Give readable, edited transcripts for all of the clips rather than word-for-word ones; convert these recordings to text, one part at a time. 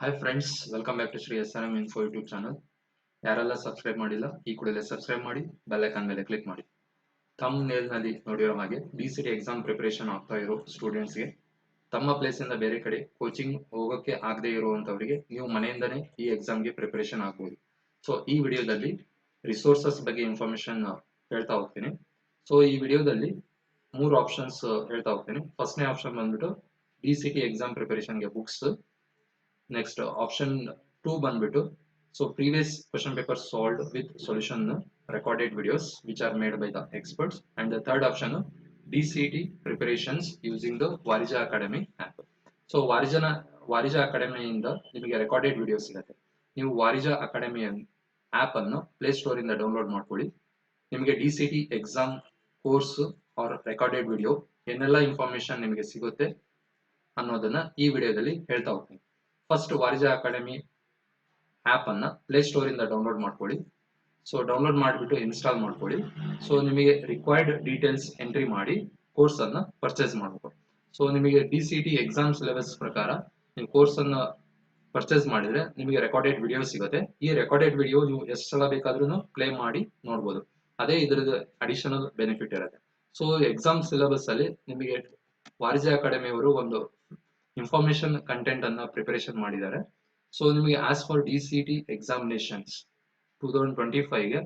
Hi friends, welcome back to Shri SRM info YouTube channel. ಯಾರೆಲ್ಲ subscribe ಮಾಡಿಲ್ಲ ಈ ಕೂಡಲೇ ಸಬ್ಸ್ಕ್ರೈಬ್ ಮಾಡಿ, ಬೆಲ್ ಐಕಾನ್ ಮೇಲೆ ಕ್ಲಿಕ್ ಮಾಡಿ. ನಲ್ಲಿ ನೋಡಿರೋ ಹಾಗೆ DCT ಎಕ್ಸಾಮ್ ಪ್ರಿಪರೇಷನ್ ಆಗ್ತಾ ಇರೋ ಸ್ಟೂಡೆಂಟ್ಸ್ಗೆ ತಮ್ಮ ಪ್ಲೇಸ್ ಇಂದ ಬೇರೆ ಕಡೆ ಕೋಚಿಂಗ್ ಹೋಗೋಕ್ಕೆ ಆಗದೆ ಇರುವಂತವರಿಗೆ ನೀವು ಮನೆಯಿಂದನೇ ಈ ಎಕ್ಸಾಮ್ಗೆ ಪ್ರಿಪರೇಷನ್ ಆಗ್ಬೋದು. ಸೊ ಈ ವಿಡಿಯೋದಲ್ಲಿ ರಿಸೋರ್ಸಸ್ ಬಗ್ಗೆ ಇನ್ಫಾರ್ಮೇಶನ್ ಹೇಳ್ತಾ ಹೋಗ್ತೀನಿ. ಸೊ ಈ ವಿಡಿಯೋದಲ್ಲಿ 3 ಆಪ್ಷನ್ಸ್ ಹೇಳ್ತಾ ಹೋಗ್ತೀನಿ. ಫಸ್ಟ್ನೇ ಆಪ್ಷನ್ ಬಂದ್ಬಿಟ್ಟು DCT ಎಕ್ಸಾಮ್ ಪ್ರಿಪರೇಷನ್ಗೆ ಬುಕ್ಸ್. Next option 2 ಬಂದ್ಬಿಟ್ಟು so previous question paper solved with solution recorded videos which are made by the experts, and the third option DCT preparations using the Varija Academy app. So Varija Academy ಇಂದ ನಿಮಗೆ recorded video ಸಿಗುತ್ತೆ. ನೀವು Varija academy app ಅನ್ನು play store ಇಂದ download ಮಾಡ್ಕೊಳ್ಳಿ. ನಿಮಗೆ DCT exam course or recorded video ಏನೆಲ್ಲ information ನಿಮಗೆ ಸಿಗುತ್ತೆ ಅನ್ನೋದನ್ನ ಈ ವಿಡಿಯೋದಲ್ಲಿ ಹೇಳ್ತಾ ಹೋಗ್ತೀನಿ. ಫಸ್ಟ್ ವಾರಿಜಾ ಅಕಾಡೆಮಿ ಆಪ್ ಅನ್ನ ಪ್ಲೇ ಸ್ಟೋರ್ ಇಂದ ಡೌನ್ಲೋಡ್ ಮಾಡ್ಕೊಳ್ಳಿ. ಸೊ ಡೌನ್ಲೋಡ್ ಮಾಡಿಬಿಟ್ಟು ಇನ್ಸ್ಟಾಲ್ ಮಾಡ್ಕೊಳ್ಳಿ. ಸೊ ನಿಮಗೆ ರಿಕ್ವೈರ್ಡ್ ಡೀಟೇಲ್ಸ್ ಎಂಟ್ರಿ ಮಾಡಿ ಕೋರ್ಸ್ ಅನ್ನ ಪರ್ಚೇಸ್ ಮಾಡಬೇಕು. ಸೊ ನಿಮಗೆ DCT ಎಕ್ಸಾಮ್ ಸಿಲೆಬಸ್ ಪ್ರಕಾರ ನೀವು ಕೋರ್ಸ್ ಅನ್ನ ಪರ್ಚೇಸ್ ಮಾಡಿದ್ರೆ ನಿಮಗೆ ರೆಕಾರ್ಡೆಡ್ ವಿಡಿಯೋ ಸಿಗುತ್ತೆ. ಈ ರೆಕಾರ್ಡೆಡ್ ವಿಡಿಯೋ ನೀವು ಎಷ್ಟು ಸಲ ಬೇಕಾದ್ರೂ ಪ್ಲೇ ಮಾಡಿ ನೋಡ್ಬೋದು. ಅದೇ ಇದರದ ಅಡಿಷನಲ್ ಬೆನಿಫಿಟ್ ಇರುತ್ತೆ. ಸೊ ಎಕ್ಸಾಮ್ ಸಿಲೆಬಸ್ ಅಲ್ಲಿ ನಿಮಗೆ ವಾರಿಜಾ ಅಕಾಡೆಮಿ ಅವರು ಒಂದು ಇನ್ಫಾರ್ಮೇಶನ್ ಕಂಟೆಂಟ್ ಅನ್ನ ಪ್ರಿಪರೇಷನ್ ಮಾಡಿದ್ದಾರೆ. ಸೊ ನಿಮಗೆ ಆಸ್ ಫಾರ್ DCT ಎಕ್ಸಾಮಿನೇಷನ್ಸ್ 2025 ಗೆ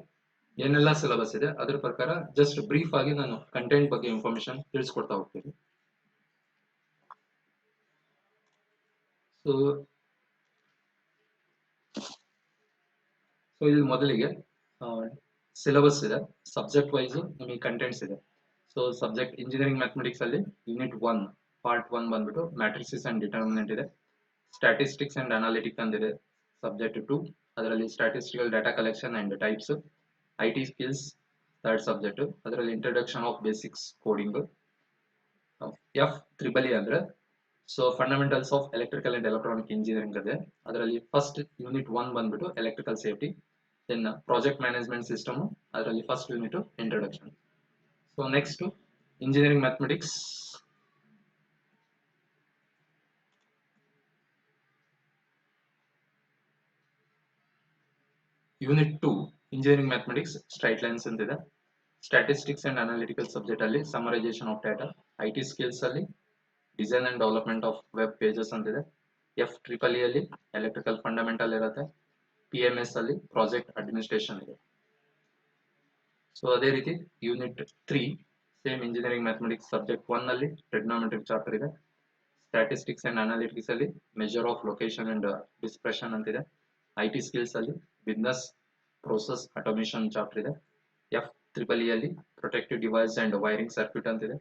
ಏನೆಲ್ಲ ಸಿಲೆಬಸ್ ಇದೆ ಅದರ ಪ್ರಕಾರ ಜಸ್ಟ್ ಬ್ರೀಫ್ ಆಗಿ ನಾನು ಕಂಟೆಂಟ್ ಬಗ್ಗೆ ಇನ್ಫಾರ್ಮೇಶನ್ ತಿಳಿಸ್ಕೊಡ್ತಾ ಹೋಗ್ತೀನಿ. ಸೊ ಇಲ್ಲಿ ಮೊದಲಿಗೆ ಸಿಲೆಬಸ್ ಇದೆ, ಸಬ್ಜೆಕ್ಟ್ ವೈಸ್ ನಿಮಗೆ ಕಂಟೆಂಟ್ಸ್ ಇದೆ. ಸೊ ಸಬ್ಜೆಕ್ಟ್ ಇಂಜಿನಿಯರಿಂಗ್ ಮ್ಯಾಥಮೆಟಿಕ್ಸ್ ಅಲ್ಲಿ ಯೂನಿಟ್ 1 ಪಾರ್ಟ್ 1 ಬಂದ್ಬಿಟ್ಟು ಮ್ಯಾಟ್ರಿಸಸ್ ಅಂಡ್ ಡಿಟರ್ಮಿನೆಂಟ್ ಇದೆ. ಸ್ಟ್ಯಾಟಿಸ್ಟಿಕ್ಸ್ ಅಂಡ್ ಅನಾಲಿಟಿಕ್ಸ್ ಅಂದಿದೆ ಸಬ್ಜೆಕ್ಟ್ 2, ಅದರಲ್ಲಿ statistical data collection and types. IT skills third subject, ಅದರಲ್ಲಿ introduction of basics coding. F-EE ಅಂದ್ರೆ so fundamentals of electrical and electronic engineering ಇದೆ. ಅದರಲ್ಲಿ first unit 1 ಬಂದ್ಬಿಟ್ಟು electrical safety. Then project management system, ಅದರಲ್ಲಿ first unit introduction. So next engineering mathematics unit 2 engineering mathematics straight lines ಅಂತಿದೆ. Statistics and analytical subject ಅಲ್ಲಿ summarisation of data. IT skills ಅಲ್ಲಿ design and development of web pages ಅಂತಿದೆ. F-EE ಅಲ್ಲಿ electrical fundamental ಇರುತ್ತೆ. PMS ಅಲ್ಲಿ project administration ಇದೆ. So ಅದೇ ರೀತಿ unit 3 same engineering mathematics subject 1 ಅಲ್ಲಿ ಟ್ರಿಗ್ನೋಮೆಟ್ರಿಕ್ ಚಾಪ್ಟರ್ ಇದೆ. ಸ್ಟ್ಯಾಟಿಸ್ಟಿಕ್ಸ್ ಅಂಡ್ ಅನಾಲಿಟಿಕ್ಸ್ ಅಲ್ಲಿ measure of location and dispersion ಅಂತಿದೆ. IT ಸ್ಕಿಲ್ಸ್ ಅಲ್ಲಿ ಬಿಸ್ನೆಸ್ ಪ್ರೋಸೆಸ್ ಆಟೋಮೇಷನ್ ಚಾಪ್ಟರ್ ಇದೆ. F-EE ಅಲ್ಲಿ protective device and wiring circuit ಅಂತಿದೆ.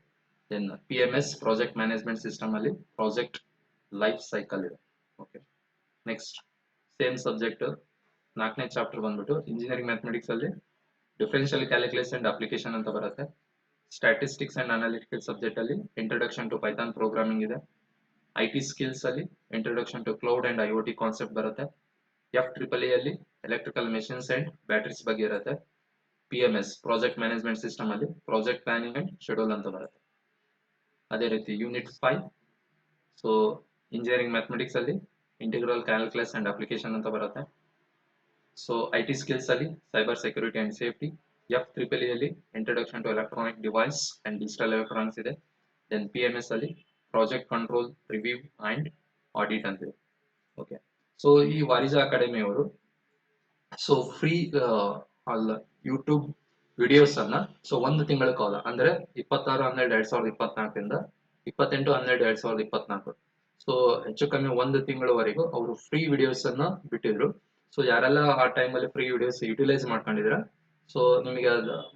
Then PMS project management system ಅಲ್ಲಿ project life cycle ಇದೆ. ಓಕೆ, ನೆಕ್ಸ್ಟ್ ಸೇಮ್ ಸಬ್ಜೆಕ್ಟ್ 4ನೇ chapter ಬಂದ್ಬಿಟ್ಟು ಇಂಜಿನಿಯರಿಂಗ್ ಮ್ಯಾಥಮೆಟಿಕ್ಸ್ ಅಲ್ಲಿ ಡಿಫರೆನ್ಷಿಯಲ್ ಕ್ಯಾಲ್ಕುಲಸ್ ಅಂಡ್ ಅಪ್ಲಿಕೇಶನ್ ಅಂತ ಬರುತ್ತೆ. ಸ್ಟ್ಯಾಟಿಸ್ಟಿಕ್ಸ್ ಅಂಡ್ ಅನಾಲಿಟಿಕಲ್ ಸಬ್ಜೆಕ್ಟ್ ಅಲ್ಲಿ ಇಂಟ್ರೊಡಕ್ಷನ್ ಟು ಪೈಥಾನ್ ಪ್ರೋಗ್ರಾಮಿಂಗ್ ಇದೆ. IT ಸ್ಕಿಲ್ಸ್ ಅಲ್ಲಿ introduction to cloud and IoT concept ಬರುತ್ತೆ. F-EE ಅಲ್ಲಿ ಎಲೆಕ್ಟ್ರಿಕಲ್ ಮೆಷಿನ್ಸ್ ಅಂಡ್ ಬ್ಯಾಟರೀಸ್ ಬಗ್ಗೆ ಇರುತ್ತೆ. PMS ಪ್ರಾಜೆಕ್ಟ್ ಮ್ಯಾನೇಜ್ಮೆಂಟ್ ಸಿಸ್ಟಮ್ ಅಲ್ಲಿ ಪ್ರಾಜೆಕ್ಟ್ ಪ್ಲಾನಿಂಗ್ ಅಂಡ್ ಶೆಡ್ಯೂಲ್ ಅಂತ ಬರುತ್ತೆ. ಅದೇ ರೀತಿ ಯೂನಿಟ್ 5 ಸೊ ಇಂಜಿನಿಯರಿಂಗ್ ಮ್ಯಾಥಮೆಟಿಕ್ಸ್ ಅಲ್ಲಿ ಇಂಟಿಗ್ರಲ್ ಕ್ಯಾಲ್ಕುಲಸ್ ಅಂಡ್ ಅಪ್ಲಿಕೇಶನ್ ಅಂತ ಬರುತ್ತೆ. ಸೊ IT ಸ್ಕಿಲ್ಸ್ ಅಲ್ಲಿ cyber security and safety. F-EE ಅಲ್ಲಿ introduction to electronic device and digital electronics ಇದೆ. ದೆನ್ PMS ಅಲ್ಲಿ project control review and audit ಅಂತಿದೆ. ಓಕೆ, ಸೊ ಈ Varija academy ಅವರು ಸೊ ಫ್ರೀ ಅಲ್ಲ ಯೂಟ್ಯೂಬ್ ವಿಡಿಯೋಸ್ ಅನ್ನ ಸೊ ಒಂದು ತಿಂಗಳ ಕಾಲ ಅಂದ್ರೆ 26/12/2024 ಇಂದ 28/12/2024 ಸೊ ಹೆಚ್ಚು ಕಮ್ಮಿ ಒಂದು ತಿಂಗಳವರೆಗೂ ಅವರು ಫ್ರೀ ವಿಡಿಯೋಸ್ ಅನ್ನ ಬಿಟ್ಟಿದ್ರು. ಸೊ ಯಾರೆಲ್ಲ ಆ ಟೈಮಲ್ಲಿ ಫ್ರೀ ವಿಡಿಯೋಸ್ ಯುಟಿಲೈಸ್ ಮಾಡ್ಕೊಂಡಿದ್ರ ಸೊ ನಿಮಗೆ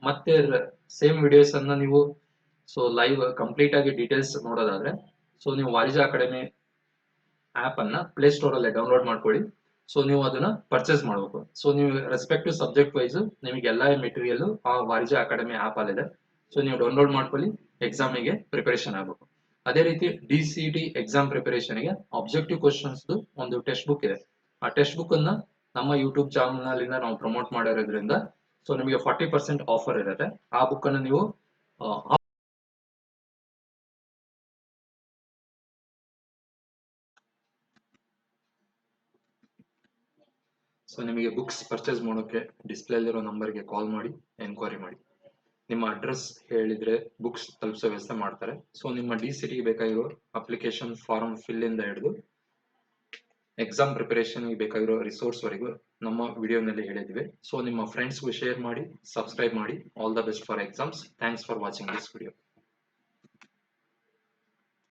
ಮತ್ತೆ ಸೇಮ್ ವಿಡಿಯೋಸ್ ಅನ್ನ ನೀವು ಸೊ ಲೈವ್ ಕಂಪ್ಲೀಟ್ ಆಗಿ ಡೀಟೇಲ್ಸ್ ನೋಡೋದಾದ್ರೆ ಸೊ ನೀವು ವಾರಿಜಾ ಅಕಾಡೆಮಿ ಆಪ್ ಅನ್ನ ಪ್ಲೇ ಸ್ಟೋರ್ ಅಲ್ಲಿ ಡೌನ್ಲೋಡ್ ಮಾಡ್ಕೊಳ್ಳಿ. ಸೊ ನೀವು ಅದನ್ನ ಪರ್ಚೇಸ್ ಮಾಡಬೇಕು. ಸೊ ನೀವು ರೆಸ್ಪೆಕ್ಟಿವ್ ಸಬ್ಜೆಕ್ಟ್ ವೈಸ್ ನಿಮಗೆ ಎಲ್ಲ ಮೆಟೀರಿಯಲ್ ಆ ವಾರಿಜಾ ಅಕಾಡೆಮಿ ಆಪ್ ಅಲ್ಲಿ ಇದೆ. ಸೊ ನೀವು ಡೌನ್ಲೋಡ್ ಮಾಡ್ಕೊಳ್ಳಿ, ಎಕ್ಸಾಮಿಗೆ ಪ್ರಿಪರೇಷನ್ ಆಗಬೇಕು. ಅದೇ ರೀತಿ DCT ಎಕ್ಸಾಮ್ ಪ್ರಿಪರೇಷನ್ ಗೆ ಆಬ್ಜೆಕ್ಟಿವ್ ಕ್ವಶನ್ಸ್ ಒಂದು ಟೆಕ್ಸ್ಟ್ ಬುಕ್ ಇದೆ. ಆ ಟೆಕ್ಸ್ಟ್ ಬುಕ್ ಅನ್ನ ನಮ್ಮ ಯೂಟ್ಯೂಬ್ ಚಾನಲ್ ಇಂದ ನಾವು ಪ್ರಮೋಟ್ ಮಾಡಿರೋದ್ರಿಂದ ಸೊ ನಿಮಗೆ 40% ಆಫರ್ ಇರುತ್ತೆ. ಆ ಬುಕ್ ಅನ್ನು ನೀವು ಸೊ ನಿಮಗೆ ಬುಕ್ಸ್ ಪರ್ಚೇಸ್ ಮಾಡೋಕ್ಕೆ ಡಿಸ್ಪ್ಲೇಲಿರೋ ನಂಬರ್ಗೆ ಕಾಲ್ ಮಾಡಿ ಎನ್ಕ್ವೈರಿ ಮಾಡಿ. ನಿಮ್ಮ ಅಡ್ರೆಸ್ ಹೇಳಿದರೆ ಬುಕ್ಸ್ ತಲುಪಿಸೋ ವ್ಯವಸ್ಥೆ ಮಾಡ್ತಾರೆ. ಸೊ ನಿಮ್ಮ DCTಗೆ ಬೇಕಾಗಿರೋ ಅಪ್ಲಿಕೇಶನ್ ಫಾರ್ಮ್ ಫಿಲ್ ಇಂದ ಹಿಡಿದು ಎಕ್ಸಾಮ್ ಪ್ರಿಪರೇಷನ್ಗೆ ಬೇಕಾಗಿರೋ ರಿಸೋರ್ಸ್ವರೆಗೂ ನಮ್ಮ ವಿಡಿಯೋನಲ್ಲಿ ಹೇಳಿದ್ವಿ. ಸೊ ನಿಮ್ಮ ಫ್ರೆಂಡ್ಸ್ಗೂ ಶೇರ್ ಮಾಡಿ, ಸಬ್ಸ್ಕ್ರೈಬ್ ಮಾಡಿ. All the best for exams. Thanks for watching this video.